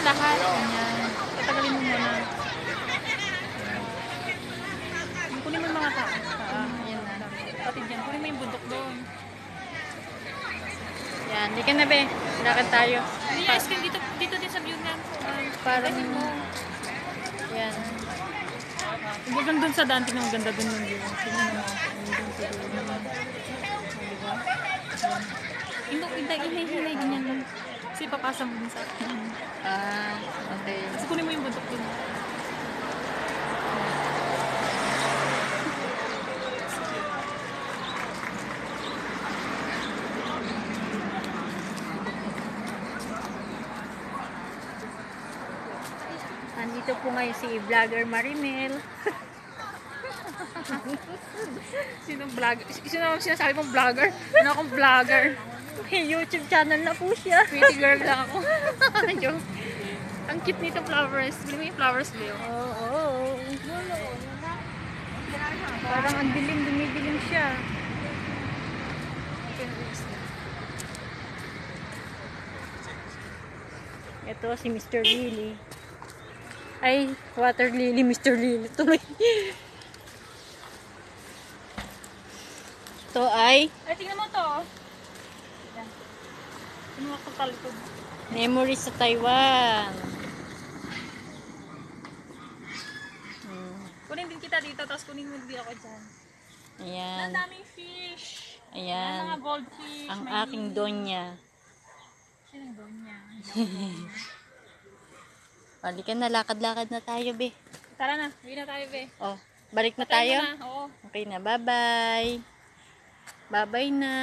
lahat. Ganyan. Tatagalin mo muna. Kunin mo yung mga tao. Ayan na. Pati dyan. Kunin mo yung bundok doon. Yan, di ka na be. Lakad tayo. Hindi yung ice cream dito, dito din sa view na. Parang Pwede mo. yan. Hanggang doon sa daan, tingnan mo ganda doon yung view. Tingnan mo. Hanggang sa doon. Diba? Hinay, ganyan lang. Kasi papasa mo din sa akin. Ah, okay. Kasi kunin mo yung bundok din. Nandito po ngayon si Vlogger Marimel. Sino vlogger? Sino sinasabi mong vlogger? Ano akong vlogger? May YouTube channel na po siya. Pretty girl lang ako. Joke. Ang cute nito flowers. Bili mo yung flowers, Leo. Oo. Parang ang dilim, dumidilim siya. Ito si Mr. Lily. Ay, water lily, Mr. Lily. Tuloy. Ito ay Ay, tingnan mo to. Yan. Tingnan mo itong talikod. Memories sa Taiwan. Kunin din kita dito, tapos kunin mo din ako dyan. Ayan. Ang daming fish. Ang mga Ayan. goldfish. Ang may aking lily. donya. Sino ang donya? Balik ka na, lakad-lakad na tayo, be. Tara na, uwi na tayo, be. Oh, balik na Tayo tayo? na, oo. Okay na, bye-bye. Bye-bye na.